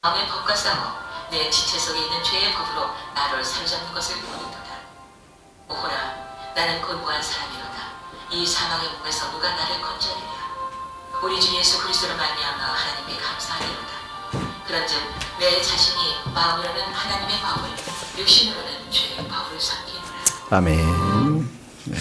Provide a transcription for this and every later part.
마음의 법과 싸워 내 지체 속에 있는 죄의 법으로 나를 사로잡는 것을 보는도다. 오호라, 나는 곤고한 사람이로다. 이 사망의 몸에서 누가 나를 건져내랴. 우리 주 예수 그리스도로 말미암아 하나님께 감사하리로다. 그런즉 내 자신이 마음으로는 하나님의 법을, 육신으로는 죄의 법을 섬기노라. 아멘. 네.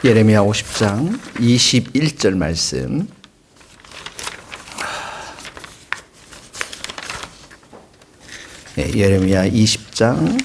예레미야 50장 21절 말씀. 네, 예레미야 20장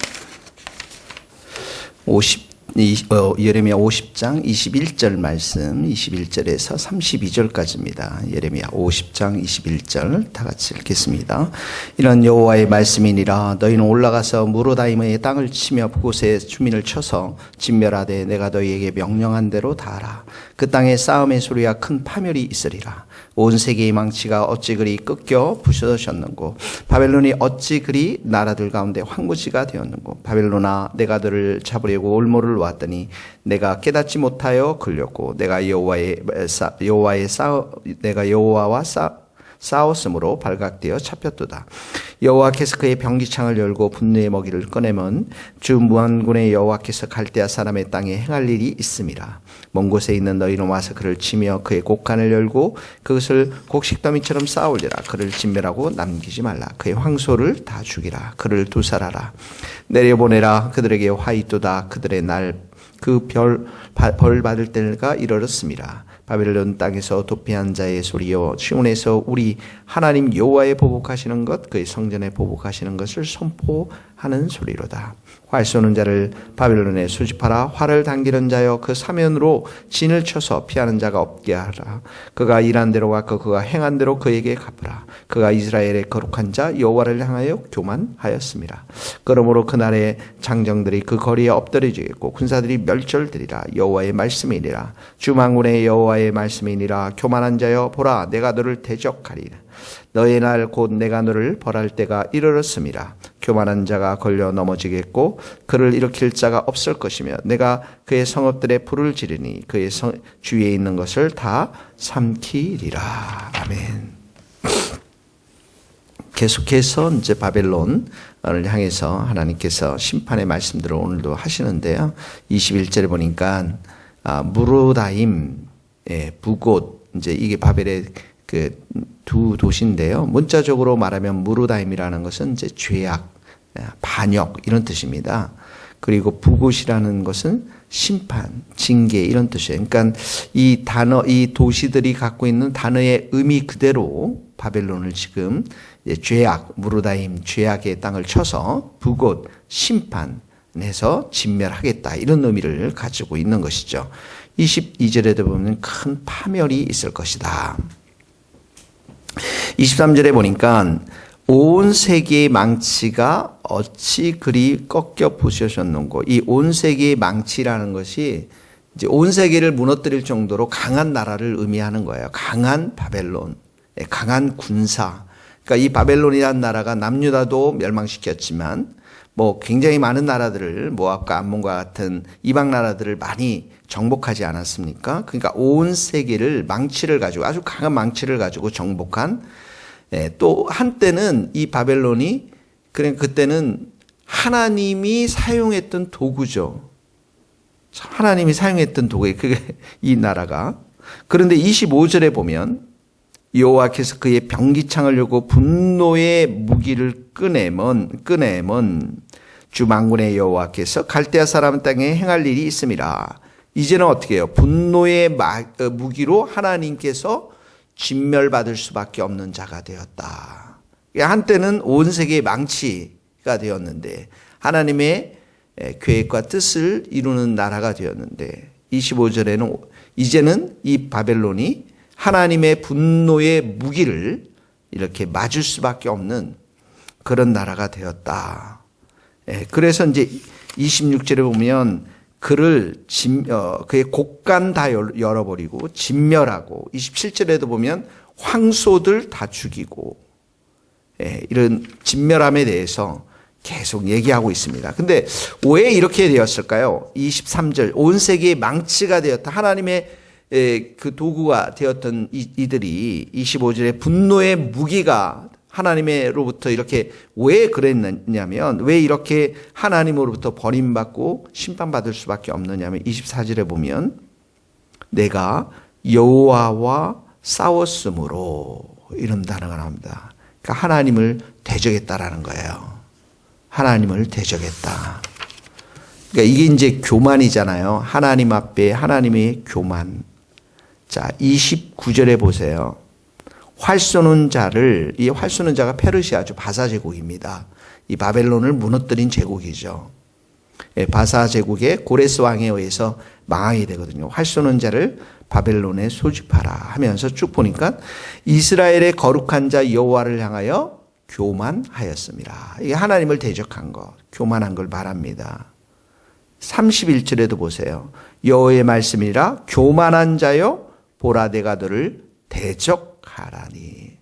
예레미야 50장 21절 말씀, 21절에서 32절까지입니다. 예레미야 50장 21절 다 같이 읽겠습니다. 이런 여호와의 말씀이니라. 너희는 올라가서 무로다임의 땅을 치며 그곳에 주민을 쳐서 진멸하되 내가 너희에게 명령한 대로 다 하라. 그 땅에 싸움의 소리와 큰 파멸이 있으리라. 온 세계의 망치가 어찌 그리 꺾여 부서졌는고, 바벨론이 어찌 그리 나라들 가운데 황무지가 되었는고. 바벨론아, 내가 너를 잡으려고 올모를 놓았더니 내가 깨닫지 못하여 걸렸고, 내가 여호와와 싸웠으므로 발각되어 잡혔도다. 여호와께서 그의 병기창을 열고 분노의 먹이를 꺼내면 주 무한군의 여호와께서 갈대아 사람의 땅에 행할 일이 있음이라. 먼 곳에 있는 너희는 와서 그를 치며 그의 곡간을 열고 그것을 곡식더미처럼 쌓아올리라. 그를 진멸하고 남기지 말라. 그의 황소를 다 죽이라. 그를 도살하라. 내려보내라. 그들에게 화 있도다. 그들의 날 그 벌 받을 때가 이르렀음이라. 바벨론 땅에서 도피한 자의 소리여, 시온에서 우리 하나님 여호와의 보복하시는 것, 그의 성전에 보복하시는 것을 선포하는 소리로다. 활 쏘는 자를 바벨론에 수집하라. 활을 당기는 자여, 그 사면으로 진을 쳐서 피하는 자가 없게 하라. 그가 일한 대로 갚고 그가 행한 대로 그에게 갚으라. 그가 이스라엘의 거룩한 자 여호와를 향하여 교만하였습니다. 그러므로 그날에 장정들이 그 거리에 엎드려지겠고 군사들이 멸절되리라. 여호와의 말씀이니라. 주 만군의 여호와의 말씀이니라. 교만한 자여, 보라, 내가 너를 대적하리라. 너의 날 곧 내가 너를 벌할 때가 이르렀음이라. 교만한 자가 걸려 넘어지겠고 그를 일으킬 자가 없을 것이며, 내가 그의 성읍들에 불을 지르니 그의 주위에 있는 것을 다 삼키리라. 아멘. 계속해서 이제 바벨론을 향해서 하나님께서 심판의 말씀들을 오늘도 하시는데요. 21절에 보니까 무로다임, 부곳, 이제 이게 바벨의 그 두 도시인데요. 문자적으로 말하면 무로다임이라는 것은 이제 죄악, 반역 이런 뜻입니다. 그리고 부곳이라는 것은 심판, 징계 이런 뜻이에요. 그러니까 이 단어, 이 도시들이 갖고 있는 단어의 의미 그대로 바벨론을 지금 죄악, 무로다임, 죄악의 땅을 쳐서 부곳, 심판해서 진멸하겠다 이런 의미를 가지고 있는 것이죠. 22절에도 보면 큰 파멸이 있을 것이다. 23절에 보니까 온 세계의 망치가 어찌 그리 꺾여 부서졌는고, 이 온 세계의 망치라는 것이 이제 온 세계를 무너뜨릴 정도로 강한 나라를 의미하는 거예요. 강한 바벨론, 강한 군사. 그러니까 이 바벨론이라는 나라가 남유다도 멸망시켰지만 뭐 굉장히 많은 나라들을, 모압과 암몬과 같은 이방 나라들을 많이 정복하지 않았습니까? 그러니까 온 세계를 망치를 가지고, 아주 강한 망치를 가지고 정복한, 또 한때는 이 바벨론이, 그때는 하나님이 사용했던 도구죠. 하나님이 사용했던 도구예요. 그게 이 나라가. 그런데 25절에 보면 여호와께서 그의 병기창을 열고 분노의 무기를 꺼내면 주 만군의 여호와께서 갈대아 사람 땅에 행할 일이 있음이라. 이제는 어떻게 해요? 분노의 무기로 하나님께서 진멸받을 수밖에 없는 자가 되었다. 한때는 온 세계의 망치가 되었는데 하나님의 계획과 뜻을 이루는 나라가 되었는데, 25절에는 이제는 이 바벨론이 하나님의 분노의 무기를 이렇게 맞을 수밖에 없는 그런 나라가 되었다. 그래서 이제 26절에 보면 그의 곡간 다 열어버리고 진멸하고, 27절에도 보면 황소들 다 죽이고, 이런 진멸함에 대해서 계속 얘기하고 있습니다. 근데 왜 이렇게 되었을까요? 23절, 온 세계의 망치가 되었다. 하나님의 그 도구가 되었던 이들이 25절에 분노의 무기가 하나님으로부터 이렇게 왜 그랬느냐면, 왜 이렇게 하나님으로부터 버림받고 심판받을 수밖에 없느냐면 24절에 보면 내가 여호와와 싸웠으므로 이런 단어가 나옵니다. 그러니까 하나님을 대적했다라는 거예요. 하나님을 대적했다. 그러니까 이게 이제 교만이잖아요. 하나님 앞에 하나님의 교만. 자, 29절에 보세요. 활 쏘는 자를, 이 활 쏘는 자가 페르시아죠. 바사 제국입니다. 이 바벨론을 무너뜨린 제국이죠. 예, 바사 제국의 고레스 왕에 의해서 망하게 되거든요. 활 쏘는 자를 바벨론에 소집하라 하면서 쭉 보니까 이스라엘의 거룩한 자 여호와를 향하여 교만하였습니다. 이게 하나님을 대적한 것, 교만한 걸 말합니다. 31절에도 보세요. 여호와의 말씀이라 교만한 자여 보라 내가 너를 대적하라니.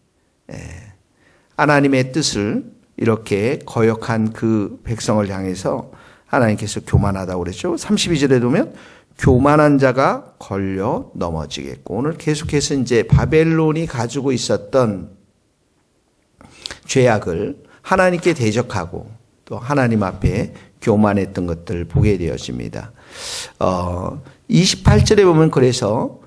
하나님의 뜻을 이렇게 거역한 그 백성을 향해서 하나님께서 교만하다고 그랬죠. 32절에 보면 교만한 자가 걸려 넘어지겠고, 오늘 계속해서 이제 바벨론이 가지고 있었던 죄악을 하나님께 대적하고 또 하나님 앞에 교만했던 것들을 보게 되어집니다. 28절에 보면 그래서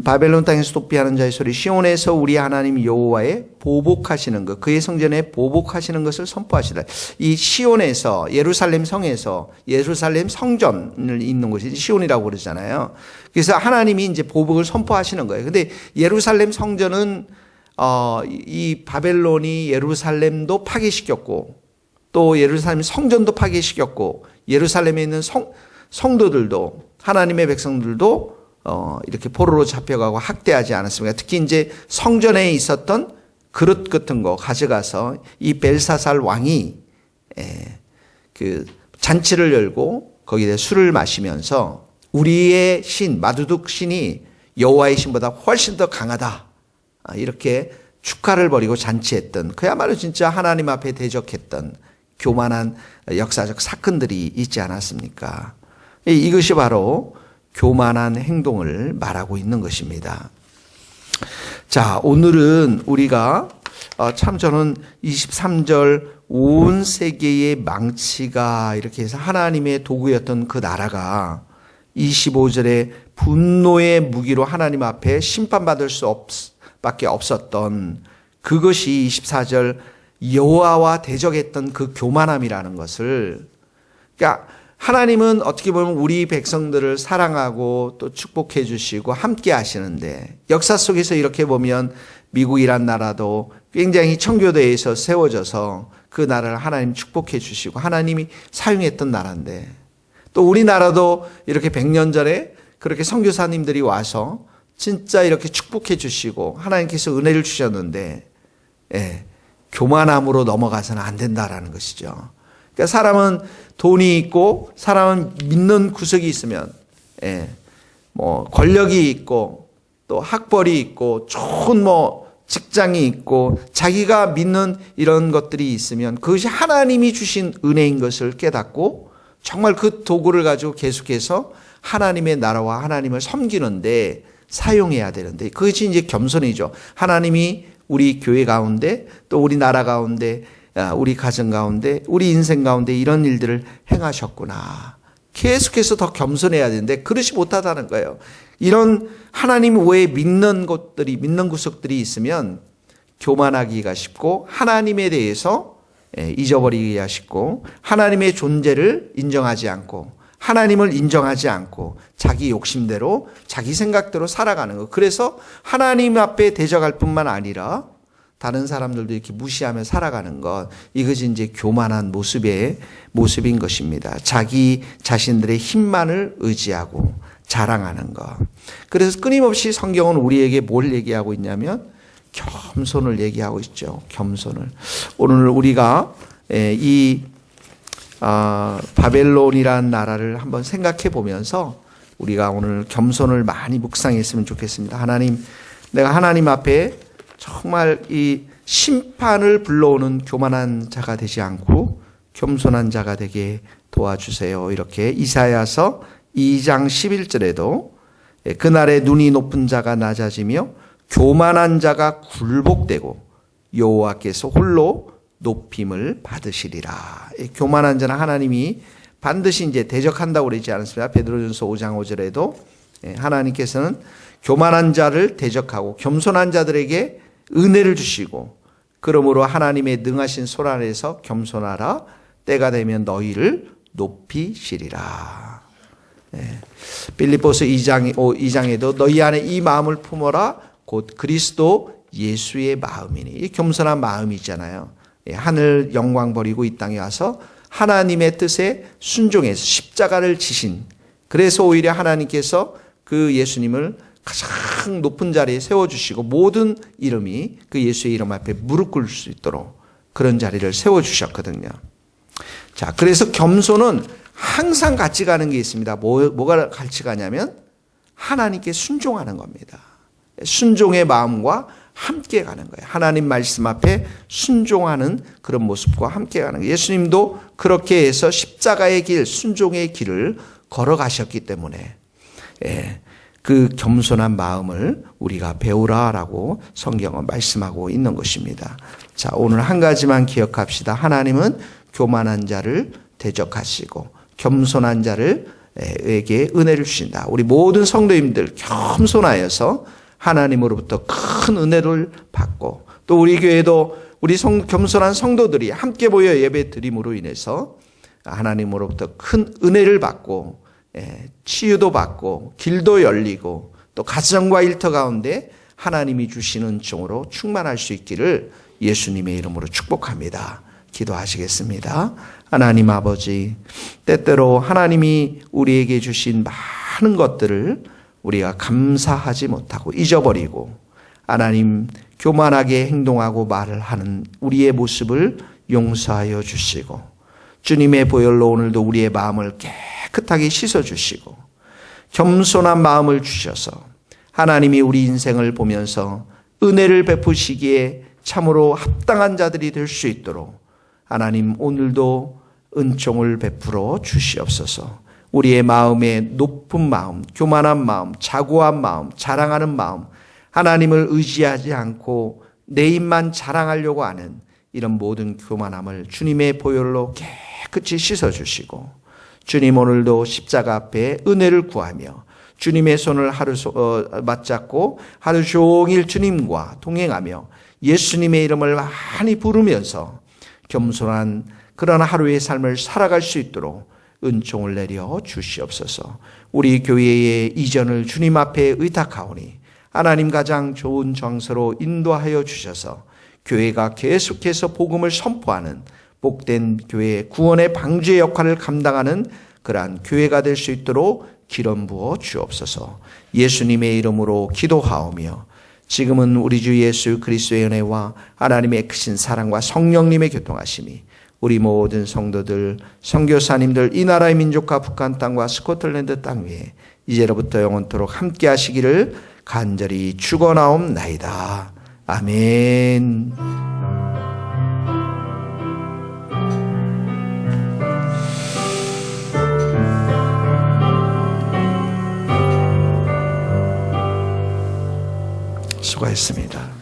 바벨론 땅에서 독비하는 자의 소리, 시온에서 우리 하나님 여호와의 보복하시는 것, 그의 성전에 보복하시는 것을 선포하시라. 이 시온에서, 예루살렘 성에서, 예루살렘 성전을 있는 곳이 시온이라고 그러잖아요. 그래서 하나님이 이제 보복을 선포하시는 거예요. 근데 예루살렘 성전은 이 바벨론이 예루살렘도 파괴시켰고 또 예루살렘 성전도 파괴시켰고 예루살렘에 있는 성도들도, 하나님의 백성들도 이렇게 포로로 잡혀가고 학대하지 않았습니까? 특히 이제 성전에 있었던 그릇 같은 거 가져가서 이 벨사살 왕이 그 잔치를 열고 거기에 술을 마시면서 우리의 신 마두둑 신이 여호와의 신보다 훨씬 더 강하다, 이렇게 축하를 벌이고 잔치했던, 그야말로 진짜 하나님 앞에 대적했던 교만한 역사적 사건들이 있지 않았습니까? 이것이 바로 교만한 행동을 말하고 있는 것입니다. 자, 오늘은 우리가 참 저는 23절 온 세계의 망치가 이렇게 해서 하나님의 도구였던 그 나라가 25절에 분노의 무기로 하나님 앞에 심판받을 수밖에 없었던 그것이 24절 여호와와 대적했던 그 교만함이라는 것을, 그러니까 하나님은 어떻게 보면 우리 백성들을 사랑하고 또 축복해 주시고 함께 하시는데, 역사 속에서 이렇게 보면 미국이란 나라도 굉장히 청교도에서 세워져서 그 나라를 하나님 축복해 주시고 하나님이 사용했던 나라인데, 또 우리나라도 이렇게 100년 전에 그렇게 선교사님들이 와서 진짜 이렇게 축복해 주시고 하나님께서 은혜를 주셨는데, 교만함으로 넘어가서는 안 된다라는 것이죠. 그러니까 사람은 돈이 있고 사람은 믿는 구석이 있으면, 뭐 권력이 있고 또 학벌이 있고 좋은 뭐 직장이 있고 자기가 믿는 이런 것들이 있으면 그것이 하나님이 주신 은혜인 것을 깨닫고 정말 그 도구를 가지고 계속해서 하나님의 나라와 하나님을 섬기는데 사용해야 되는데, 그것이 이제 겸손이죠. 하나님이 우리 교회 가운데 또 우리 나라 가운데 우리 가정 가운데 우리 인생 가운데 이런 일들을 행하셨구나. 계속해서 더 겸손해야 되는데 그렇지 못하다는 거예요. 이런 하나님 외에 믿는 것들이, 믿는 구석들이 있으면 교만하기가 쉽고 하나님에 대해서 잊어버리기가 쉽고 하나님의 존재를 인정하지 않고 하나님을 인정하지 않고 자기 욕심대로 자기 생각대로 살아가는 거. 그래서 하나님 앞에 대적할 뿐만 아니라 다른 사람들도 이렇게 무시하며 살아가는 것, 이것이 이제 교만한 모습인 것입니다. 자기 자신들의 힘만을 의지하고 자랑하는 것. 그래서 끊임없이 성경은 우리에게 뭘 얘기하고 있냐면 겸손을 얘기하고 있죠. 겸손을. 오늘 우리가 이 바벨론이라는 나라를 한번 생각해 보면서 우리가 오늘 겸손을 많이 묵상했으면 좋겠습니다. 하나님, 내가 하나님 앞에 정말 이 심판을 불러오는 교만한 자가 되지 않고 겸손한 자가 되게 도와주세요. 이렇게 이사야서 2장 11절에도 그날에 눈이 높은 자가 낮아지며 교만한 자가 굴복되고 여호와께서 홀로 높임을 받으시리라. 교만한 자는 하나님이 반드시 이제 대적한다고 그러지 않습니까? 베드로전서 5장 5절에도 하나님께서는 교만한 자를 대적하고 겸손한 자들에게 은혜를 주시고, 그러므로 하나님의 능하신 손 아래에서 겸손하라. 때가 되면 너희를 높이시리라. 빌립보서 2장에도 너희 안에 이 마음을 품어라. 곧 그리스도 예수의 마음이니. 이 겸손한 마음이잖아요. 하늘 영광 버리고 이 땅에 와서 하나님의 뜻에 순종해서 십자가를 지신, 그래서 오히려 하나님께서 그 예수님을 가장 높은 자리에 세워주시고 모든 이름이 그 예수의 이름 앞에 무릎 꿇을 수 있도록 그런 자리를 세워주셨거든요. 자, 그래서 겸손은 항상 같이 가는 게 있습니다. 뭐가 같이 가냐면 하나님께 순종하는 겁니다. 순종의 마음과 함께 가는 거예요. 하나님 말씀 앞에 순종하는 그런 모습과 함께 가는 거예요. 예수님도 그렇게 해서 십자가의 길, 순종의 길을 걸어가셨기 때문에 그 겸손한 마음을 우리가 배우라라고 성경은 말씀하고 있는 것입니다. 자, 오늘 한 가지만 기억합시다. 하나님은 교만한 자를 대적하시고 겸손한 자에게 은혜를 주신다. 우리 모든 성도님들 겸손하여서 하나님으로부터 큰 은혜를 받고, 또 우리 교회도 우리 겸손한 성도들이 함께 모여 예배 드림으로 인해서 하나님으로부터 큰 은혜를 받고 치유도 받고 길도 열리고 또 가정과 일터 가운데 하나님이 주시는 은총으로 충만할 수 있기를 예수님의 이름으로 축복합니다. 기도하시겠습니다. 하나님 아버지, 때때로 하나님이 우리에게 주신 많은 것들을 우리가 감사하지 못하고 잊어버리고 하나님 교만하게 행동하고 말을 하는 우리의 모습을 용서하여 주시고, 주님의 보혈로 오늘도 우리의 마음을 깨끗하게 씻어주시고 겸손한 마음을 주셔서 하나님이 우리 인생을 보면서 은혜를 베푸시기에 참으로 합당한 자들이 될 수 있도록 하나님 오늘도 은총을 베풀어 주시옵소서. 우리의 마음에 높은 마음, 교만한 마음, 자고한 마음, 자랑하는 마음, 하나님을 의지하지 않고 내 입만 자랑하려고 하는 이런 모든 교만함을 주님의 보혈로 깨끗이 씻어주시고, 주님 오늘도 십자가 앞에 은혜를 구하며 주님의 손을 맞잡고 하루 종일 주님과 동행하며 예수님의 이름을 많이 부르면서 겸손한 그런 하루의 삶을 살아갈 수 있도록 은총을 내려 주시옵소서. 우리 교회의 이전을 주님 앞에 의탁하오니 하나님 가장 좋은 장소로 인도하여 주셔서 교회가 계속해서 복음을 선포하는 복된 교회, 구원의 방주의 역할을 감당하는 그러한 교회가 될 수 있도록 기름 부어 주옵소서. 예수님의 이름으로 기도하오며 지금은 우리 주 예수 그리스도의 은혜와 하나님의 크신 사랑과 성령님의 교통하심이 우리 모든 성도들, 선교사님들, 이 나라의 민족과 북한 땅과 스코틀랜드 땅 위에 이제로부터 영원토록 함께 하시기를 간절히 축원하옵나이다. 아멘. 수고했습니다.